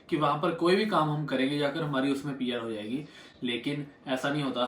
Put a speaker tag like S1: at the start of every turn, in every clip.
S1: कि वहां पर कोई भी काम हम करेंगे जाकर हमारी उसमें पीआर हो जाएगी, लेकिन ऐसा नहीं होता।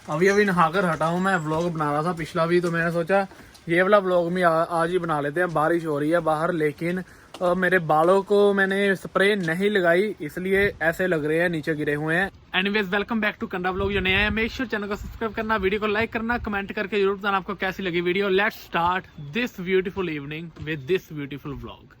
S1: अभी अभी नहाकर हटा हूँ, मैं व्लॉग बना रहा था पिछला भी, तो मैंने सोचा ये वाला व्लॉग भी आज ही बना लेते हैं। बारिश हो रही है बाहर, लेकिन मेरे बालों को मैंने स्प्रे नहीं लगाई, इसलिए ऐसे लग रहे हैं, नीचे गिरे हुए हैं। Anyways, welcome back to Kannada vlog. जो नया है मेक श्योर चैनल को सब्सक्राइब करना, वीडियो को लाइक करना, कमेंट करके जरूर बताना आपको कैसी लगी video. Let's start this beautiful evening with this beautiful vlog.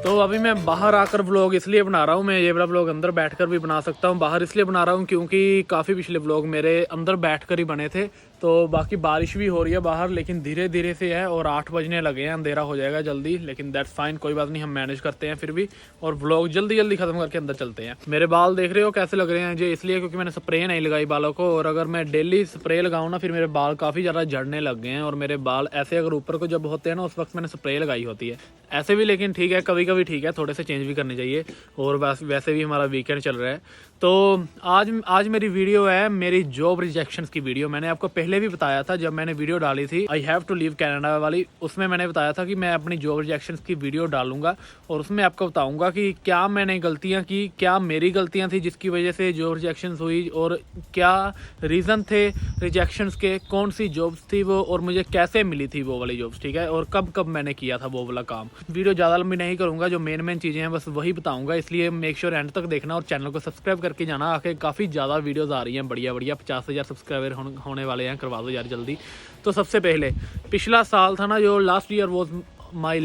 S1: तो अभी मैं बाहर आकर व्लॉग इसलिए बना रहा हूँ, मैं ये वाला व्लॉग अंदर बैठकर भी बना सकता हूँ, बाहर इसलिए बना रहा हूँ क्योंकि काफ़ी पिछले व्लॉग मेरे अंदर बैठकर ही बने थे। तो बाकी बारिश भी हो रही है बाहर, लेकिन धीरे धीरे से है और 8 बजने लगे हैं, अंधेरा हो जाएगा जल्दी, लेकिन दैट्स फाइन, कोई बात नहीं, हम मैनेज करते हैं फिर भी, और व्लॉग जल्दी जल्दी खत्म करके अंदर चलते हैं। मेरे बाल देख रहे हो कैसे लग रहे हैं जी, इसलिए क्योंकि मैंने स्प्रे नहीं लगाई बालों को, और अगर मैं डेली स्प्रे लगाऊँ ना फिर मेरे बाल काफ़ी ज़्यादा झड़ने लग गए हैं, और मेरे बाल ऐसे अगर ऊपर को जब होते हैं ना उस वक्त मैंने स्प्रे लगाई होती है, ऐसे भी लेकिन ठीक है, कभी कभी ठीक है, थोड़े से चेंज भी करने चाहिए, और वैसे भी हमारा वीकेंड चल रहा है। तो आज मेरी वीडियो है मेरी जॉब रिजेक्शंस की वीडियो। मैंने आपको पहले भी बताया था जब मैंने वीडियो डाली थी I have to leave Canada वाली, उसमें मैंने बताया था कि मैं अपनी जॉब रिजेक्शंस की वीडियो डालूंगा और उसमें आपको बताऊंगा कि क्या मैंने गलतियां की, क्या मेरी गलतियां थी जिसकी वजह से जॉब रिजेक्शंस हुई, और क्या रीज़न थे रिजेक्शंस के, कौन सी जॉब्स थी वो, और मुझे कैसे मिली थी वो वाली जॉब्स, ठीक है, और कब कब मैंने किया था वो वाला काम। वीडियो ज़्यादा लंबी नहीं करूँगा, जो मेन चीज़ें हैं बस वही बताऊँगा, इसलिए मेक श्योर एंड तक देखना और चैनल को सब्सक्राइब करके जाना। आके काफ़ी ज़्यादा वीडियोस आ रही हैं बढ़िया बढ़िया, 50,000 सब्सक्राइबर होने वाले हैं, करवा दो यार जल्दी। तो सबसे पहले पिछला साल था ना जो लास्ट ईयर, वो माई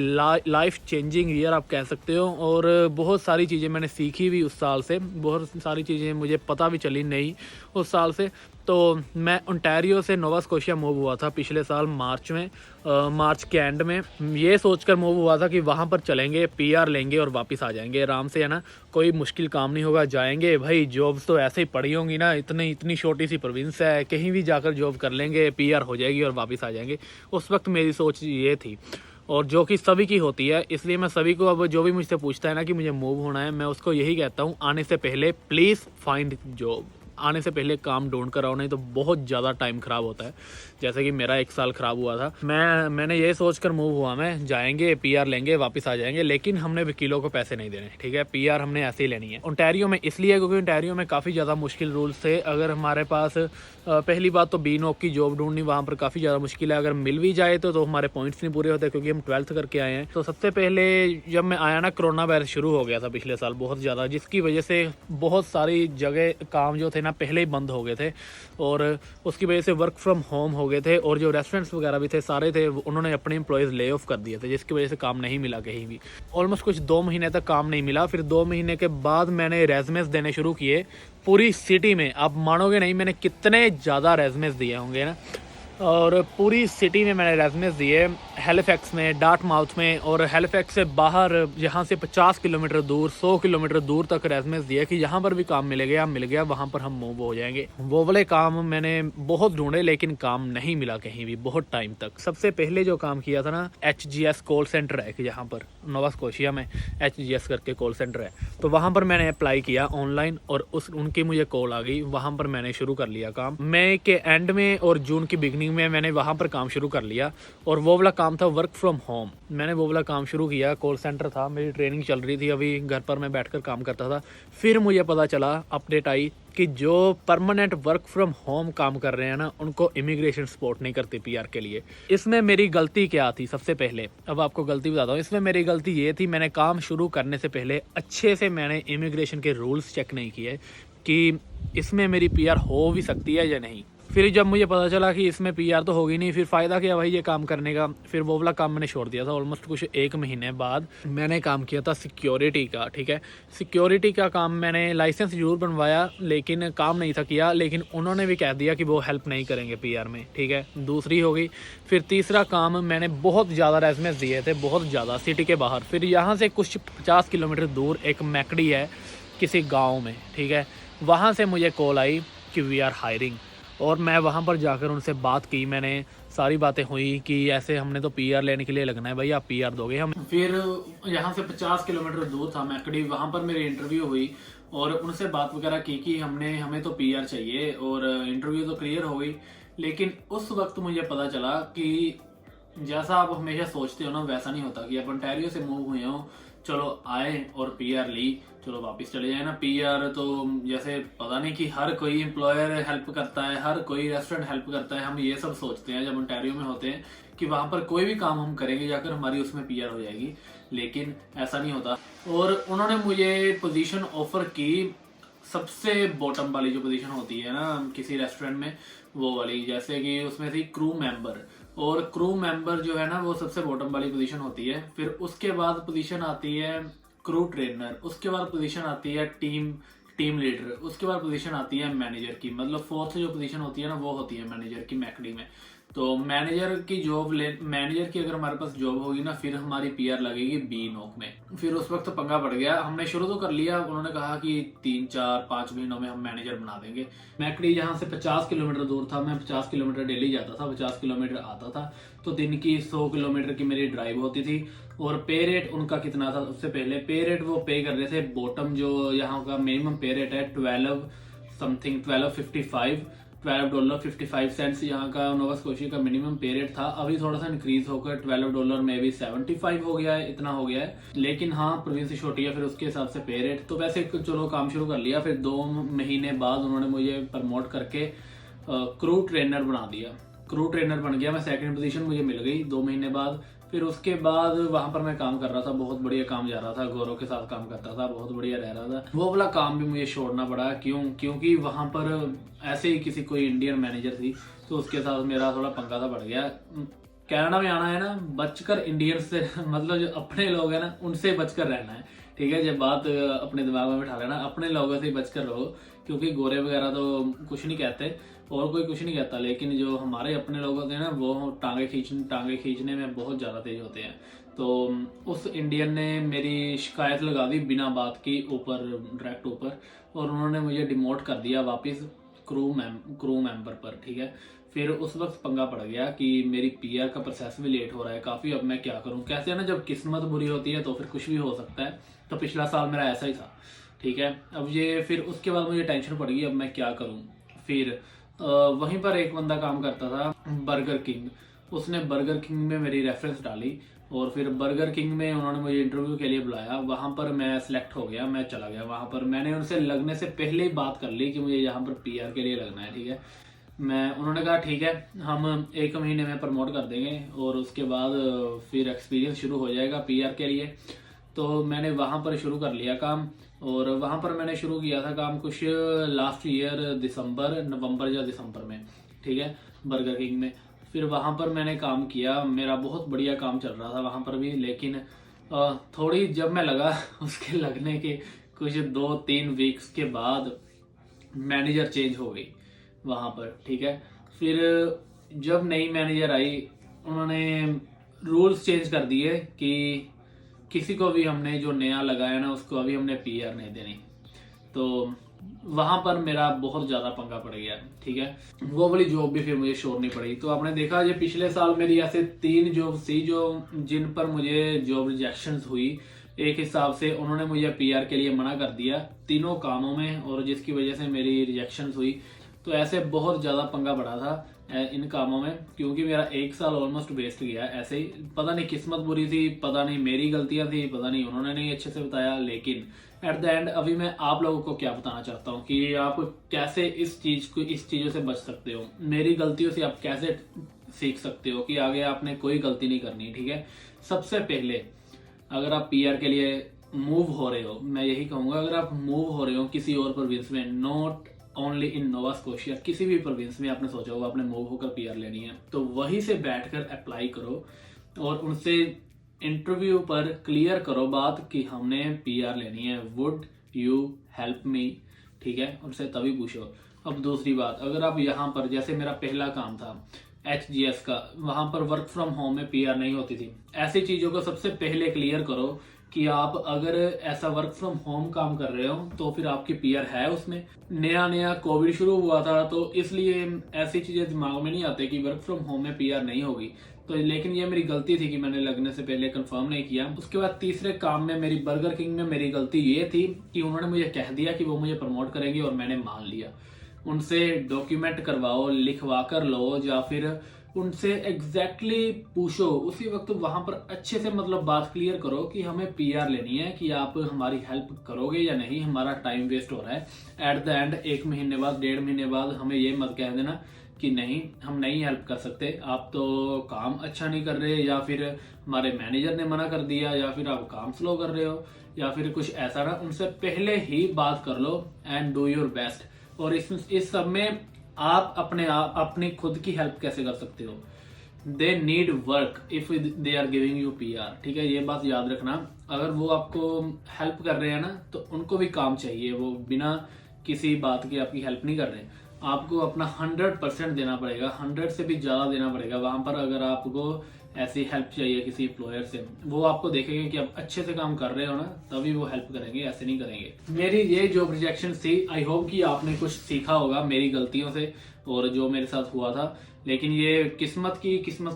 S1: लाइफ चेंजिंग ईयर आप कह सकते हो, और बहुत सारी चीज़ें मैंने सीखी भी उस साल से, बहुत सारी चीज़ें मुझे पता भी चली नहीं उस साल से। तो मैं ओंटारियो से नोवा स्कोशिया मूव हुआ था पिछले साल मार्च में, मार्च के एंड में, ये सोचकर मूव हुआ था कि वहाँ पर चलेंगे, पीआर लेंगे और वापस आ जाएंगे आराम से, है ना, कोई मुश्किल काम नहीं होगा, जाएंगे भाई, जॉब्स तो ऐसे ही पड़ी होंगी ना, इतनी छोटी सी प्रोविंस है, कहीं भी जाकर जॉब कर लेंगे, पीआर हो जाएगी और वापस आ जाएंगे। उस वक्त मेरी सोच ये थी, और जो कि सभी की होती है, इसलिए मैं सभी को अब जो भी मुझसे पूछता है ना कि मुझे मूव होना है, मैं उसको यही कहता हूँ, आने से पहले प्लीज़ फाइंड जॉब, आने से पहले काम ढूंढ कर आओ, नहीं तो बहुत ज़्यादा टाइम ख़राब होता है, जैसे कि मेरा 1 साल ख़राब हुआ था। मैंने ये सोच कर मूव हुआ, मैं जाएंगे पीआर लेंगे वापस आ जाएंगे, लेकिन हमने वकीलों को पैसे नहीं देने, ठीक है, पीआर हमने ऐसे ही लेनी है। ओंटारियो में इसलिए क्योंकि ओंटारियो में काफ़ी ज़्यादा मुश्किल रूल्स थे। अगर हमारे पास पहली बात तो बीनॉक की जॉब ढूंढनी वहाँ पर काफ़ी ज़्यादा मुश्किल है, अगर मिल भी जाए तो हमारे पॉइंट्स नहीं पूरे होते, क्योंकि हम 12th करके आए हैं। तो सबसे पहले जब मैं आया ना, कोरोना वायरस शुरू हो गया था पिछले साल बहुत ज़्यादा, जिसकी वजह से बहुत सारी जगह काम जो थे ना पहले ही बंद हो गए थे, और उसकी वजह से वर्क फ्रॉम होम हो गए थे, और जो रेस्टोरेंट्स वगैरह भी थे सारे थे उन्होंने अपने एम्प्लॉयज़ ले ऑफ कर दिए थे, जिसकी वजह से काम नहीं मिला कहीं भी, ऑलमोस्ट कुछ 2 महीने तक काम नहीं मिला। फिर 2 महीने के बाद मैंने रेज़्यूमेस देने शुरू किए पूरी सिटी में, आप मानोगे नहीं मैंने कितने ज़्यादा रेज़्यूमेस दिए होंगे ना, और पूरी सिटी में मैंने रेज़्यूमेस दिए, हैलिफैक्स में, डार्टमाउथ में, और हैलिफैक्स से बाहर यहाँ से 50 किलोमीटर दूर, 100 किलोमीटर दूर तक रेज़्यूमेस दिए कि यहाँ पर भी काम मिल गया वहाँ पर हम मूव हो जाएंगे। वो वाले काम मैंने बहुत ढूंढे, लेकिन काम नहीं मिला कहीं भी बहुत टाइम तक। सबसे पहले जो काम किया था ना, HGS कॉल सेंटर है कि यहाँ पर नोवा स्कोशिया में HGS करके कॉल सेंटर है, तो वहाँ पर मैंने अप्लाई किया ऑनलाइन, और उनकी मुझे कॉल आ गई, वहाँ पर मैंने शुरू कर लिया काम। मई के एंड में और जून की बिगनिंग में मैंने वहाँ पर काम शुरू कर लिया, और वो वाला काम था वर्क फ्रॉम होम। मैंने वो वाला काम शुरू किया, कॉल सेंटर था, मेरी ट्रेनिंग चल रही थी, अभी घर पर मैं बैठकर काम करता था। फिर मुझे पता चला, अपडेट आई कि जो परमानेंट वर्क फ्रॉम होम काम कर रहे हैं ना, उनको इमिग्रेशन सपोर्ट नहीं करती पीआर के लिए। इसमें मेरी गलती क्या थी सबसे पहले, अब आपको गलती बताता हूँ। इसमें मेरी गलती ये थी, मैंने काम शुरू करने से पहले अच्छे से मैंने इमिग्रेशन के रूल्स चेक नहीं किए कि इसमें मेरी पीआर हो भी सकती है या नहीं। फिर जब मुझे पता चला कि इसमें पीआर तो होगी नहीं, फिर फ़ायदा क्या भाई ये काम करने का, फिर वो वाला काम मैंने छोड़ दिया था। ऑलमोस्ट कुछ 1 महीने बाद मैंने काम किया था सिक्योरिटी का, ठीक है, सिक्योरिटी का काम मैंने लाइसेंस ज़रूर बनवाया, लेकिन काम नहीं था किया, लेकिन उन्होंने भी कह दिया कि वो हेल्प नहीं करेंगे पीआर में, ठीक है, दूसरी हो गई। फिर तीसरा काम, मैंने बहुत ज़्यादा रेज़्यूमेस दिए थे, बहुत ज़्यादा सिटी के बाहर, फिर यहाँ से कुछ 50 किलोमीटर दूर एक मैकडी है किसी गाँव में, ठीक है, वहाँ से मुझे कॉल आई कि वी आर हायरिंग, और मैं वहाँ पर जाकर उनसे बात की, मैंने सारी बातें हुई कि ऐसे हमने तो पीआर लेने के लिए लगना है भाई, आप पीआर दोगे हम। फिर यहाँ से 50 किलोमीटर दूर था मैकडी, वहाँ पर मेरी इंटरव्यू हुई, और उनसे बात वगैरह की कि हमें तो पीआर चाहिए, और इंटरव्यू तो क्लियर हो गई। लेकिन उस वक्त मुझे पता चला कि जैसा आप हमेशा सोचते हो ना, वैसा नहीं होता। कि आप ओंटारियो से मूव हुए हो, चलो आए और पीआर ली, चलो वापस चले जाए ना। पीआर तो जैसे पता नहीं कि हर कोई एम्प्लॉयर हेल्प करता है, हर कोई रेस्टोरेंट हेल्प करता है, हम ये सब सोचते हैं जब ओंटारियो में होते हैं कि वहां पर कोई भी काम हम करेंगे जाकर हमारी उसमें पीआर हो जाएगी। लेकिन ऐसा नहीं होता। और उन्होंने मुझे पोजीशन ऑफर की, सबसे बॉटम वाली जो पोजीशन होती है ना किसी रेस्टोरेंट में, वो वाली। जैसे कि उसमें थी क्रू मेंबर, और क्रू मेंबर जो है ना वो सबसे बॉटम वाली पोजीशन होती है। फिर उसके बाद पोजीशन आती है क्रू ट्रेनर, उसके बाद पोजीशन आती है टीम लीडर, उसके बाद पोजीशन आती है मैनेजर की। मतलब फोर्थ जो पोजीशन होती है ना वो होती है मैनेजर की मैकडी में। तो मैनेजर की अगर हमारे पास जॉब होगी ना, फिर हमारी पीआर लगेगी बी नोक में। फिर उस वक्त तो पंगा पड़ गया। हमने शुरू तो कर लिया, उन्होंने कहा कि 3-4-5 महीनों में हम मैनेजर बना देंगे। मैकडी जहाँ से 50 किलोमीटर दूर था, मैं 50 किलोमीटर डेली जाता था, 50 किलोमीटर आता था। तो दिन की 100 किलोमीटर की मेरी ड्राइव होती थी। और पे रेट उनका कितना था, उससे पहले पे रेट वो पे कर रहे थे, बॉटम जो यहाँ का मिनिमम पे रेट है $12.55 यहाँ का नोवा स्कोशिया का मिनिमम पे रेट था। अभी थोड़ा सा इंक्रीज होकर $12 में भी 75 हो गया है, इतना हो गया है। लेकिन हाँ, प्रोविंस छोटी है, फिर उसके हिसाब से पे रेट। तो वैसे चलो काम शुरू कर लिया। फिर 2 महीने बाद उन्होंने मुझे प्रमोट करके क्रू ट्रेनर बना दिया। क्रू ट्रेनर बन गया मैं, सेकंड पोजीशन मुझे मिल गई 2 महीने बाद। फिर उसके बाद वहां पर मैं काम कर रहा था, बहुत बढ़िया काम जा रहा था, गौरव के साथ काम करता था, बहुत बढ़िया रह रहा था। वो वाला काम भी मुझे छोड़ना पड़ा, क्योंकि वहां पर ऐसे ही किसी कोई इंडियन मैनेजर थी, तो उसके साथ मेरा थोड़ा पंगा सा बढ़ गया। कनाडा में आना है ना, बचकर इंडियंस से मतलब जो अपने लोग हैं ना उनसे बचकर रहना है, ठीक है। जब बात अपने दिमाग में बिठा लेना, अपने लोगों से बचकर रहो, क्योंकि गोरे वगैरह तो कुछ नहीं कहते और कोई कुछ नहीं कहता। लेकिन जो हमारे अपने लोग होते हैं ना, वो टांगे खींचने में बहुत ज्यादा तेज होते हैं। तो उस इंडियन ने मेरी शिकायत लगा दी बिना बात की, ऊपर डायरेक्ट ऊपर, और उन्होंने मुझे डिमोट कर दिया वापस क्रू मेंबर पर, ठीक है। फिर उस वक्त पंगा पड़ गया कि मेरी पीआर का प्रोसेस भी लेट हो रहा है काफी। अब मैं क्या करूं, कैसे है ना, जब किस्मत बुरी होती है तो फिर कुछ भी हो सकता है। तो पिछला साल मेरा ऐसा ही था, ठीक है। अब ये फिर उसके बाद मुझे टेंशन पड़ गई, अब मैं क्या करूं। फिर वहीं पर एक बंदा काम करता था, बर्गर किंग। उसने बर्गर किंग में मेरी रेफरेंस डाली, और फिर बर्गर किंग में उन्होंने मुझे इंटरव्यू के लिए बुलाया। वहां पर मैं सिलेक्ट हो गया, मैं चला गया वहां पर। मैंने उनसे लगने से पहले ही बात कर ली कि मुझे यहाँ पर पीआर के लिए लगना है, ठीक है। उन्होंने कहा ठीक है, हम 1 महीने में प्रमोट कर देंगे, और उसके बाद फिर एक्सपीरियंस शुरू हो जाएगा पीआर के लिए। तो मैंने वहां पर शुरू कर लिया काम, और वहां पर मैंने शुरू किया था काम कुछ लास्ट ईयर नवंबर या दिसंबर में, ठीक है, बर्गर किंग में। फिर वहां पर मैंने काम किया, मेरा बहुत बढ़िया काम चल रहा था वहां पर भी। लेकिन थोड़ी जब मैं लगा उसके लगने के कुछ 2-3 वीक्स के बाद मैनेजर चेंज हो गई वहां पर, ठीक है। फिर जब नई मैनेजर आई, उन्होंने रूल्स चेंज कर दिए कि किसी को भी हमने जो नया लगाया ना, उसको अभी हमने पीआर नहीं देनी। तो वहां पर मेरा बहुत ज्यादा पंगा पड़ गया, ठीक है। वो वाली जॉब भी फिर मुझे छोड़नी पड़ी। तो आपने देखा, ये पिछले साल मेरी ऐसे 3 जॉब थी जो जिन पर मुझे जॉब रिजेक्शन हुई। एक हिसाब से उन्होंने मुझे पीआर के लिए मना कर दिया तीनों कामों में, और जिसकी वजह से मेरी रिजेक्शन हुई। तो ऐसे बहुत ज्यादा पंगा पड़ा था इन कामों में, क्योंकि मेरा 1 साल ऑलमोस्ट वेस्ट गया ऐसे ही। पता नहीं किस्मत बुरी थी, पता नहीं मेरी गलतियां थी, पता नहीं उन्होंने नहीं अच्छे से बताया। लेकिन एट द एंड अभी मैं आप लोगों को क्या बताना चाहता हूँ कि आप कैसे इस चीजों से बच सकते हो, मेरी गलतियों से आप कैसे सीख सकते हो कि आगे आपने कोई गलती नहीं करनी, ठीक है। सबसे पहले अगर आप पीआर के लिए मूव हो रहे हो, मैं यही कहूंगा, अगर आप मूव हो रहे हो किसी और प्रोविंस में, not only in Nova Scotia, किसी भी प्रोविंस में आपने सोचा होगा आपने मूव होकर पीआर लेनी है, तो वहीं से बैठकर अप्लाई करो और उनसे इंटरव्यू पर क्लियर करो बात कि हमने पीआर लेनी है, वुड यू हेल्प मी, ठीक है, उनसे तभी पूछो। अब दूसरी बात, अगर आप यहाँ पर, जैसे मेरा पहला काम था HGS का, वहां पर वर्क फ्रॉम होम में पीआर नहीं होती थी। ऐसी चीजों को सबसे पहले क्लियर करो कि आप अगर ऐसा वर्क फ्रॉम होम काम कर रहे हो तो फिर आपकी पीआर है उसमें। नया नया कोविड शुरू हुआ था, तो इसलिए ऐसी चीजें दिमाग में नहीं आते कि वर्क फ्रॉम होम में पीआर नहीं होगी। तो लेकिन ये मेरी गलती थी कि मैंने लगने से पहले कंफर्म नहीं किया। उसके बाद तीसरे काम में मेरी बर्गर किंग में मेरी गलती ये थी कि उन्होंने मुझे कह दिया कि वो मुझे प्रमोट करेंगे और मैंने मान लिया। उनसे डॉक्यूमेंट करवाओ, लिखवा कर लो, या फिर उनसे एग्जैक्टली पूछो उसी वक्त वहां पर अच्छे से, मतलब बात क्लियर करो कि हमें पीआर लेनी है, कि आप हमारी हेल्प करोगे या नहीं, हमारा टाइम वेस्ट हो रहा है। एट द एंड 1 महीने बाद, 1.5 महीने बाद हमें ये मत कह देना कि नहीं हम नहीं हेल्प कर सकते, आप तो काम अच्छा नहीं कर रहे, या फिर हमारे मैनेजर ने मना कर दिया, या फिर आप काम स्लो कर रहे हो, या फिर कुछ ऐसा ना। उनसे पहले ही बात कर लो एंड डू योर बेस्ट। और इस सब में आप अपनी खुद की हेल्प कैसे कर सकते हो। They need work if they are giving you PR, ठीक है, ये बात याद रखना। अगर वो आपको हेल्प कर रहे हैं ना, तो उनको भी काम चाहिए, वो बिना किसी बात के आपकी हेल्प नहीं कर रहे। आपको अपना 100% देना पड़ेगा, 100 से भी ज्यादा देना पड़ेगा वहां पर। अगर आपको ऐसी हेल्प चाहिए किसी एम्प्लॉयर से, वो आपको देखेंगे कि आप अच्छे से काम कर रहे हो ना, तभी वो हेल्प करेंगे, ऐसे नहीं करेंगे। मेरी ये जॉब रिजेक्शन थी, आई होप कि आपने कुछ सीखा होगा मेरी गलतियों से और जो मेरे साथ हुआ था। लेकिन ये किस्मत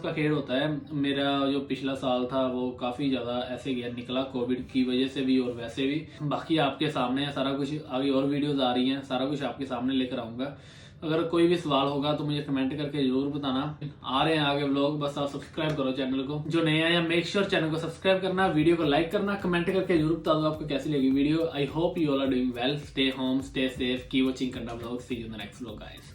S1: का खेल होता है। मेरा जो पिछला साल था वो काफी ज्यादा ऐसे गया निकला, कोविड की वजह से भी और वैसे भी। बाकी आपके सामने है सारा कुछ, आगे और वीडियोस आ रही हैं, सारा कुछ आपके सामने लेकर आऊंगा। अगर कोई भी सवाल होगा तो मुझे कमेंट करके जरूर बताना। आ रहे हैं आगे व्लॉग, बस आप सब्सक्राइब करो चैनल को। जो नए आए हैं मेक श्योर चैनल को सब्सक्राइब करना, वीडियो को लाइक करना, कमेंट करके जरूर बता दो आपको कैसी लगी video. I hope you all are doing well, stay home, stay safe, keep watching Kannada vlog, see you in the next vlog guys.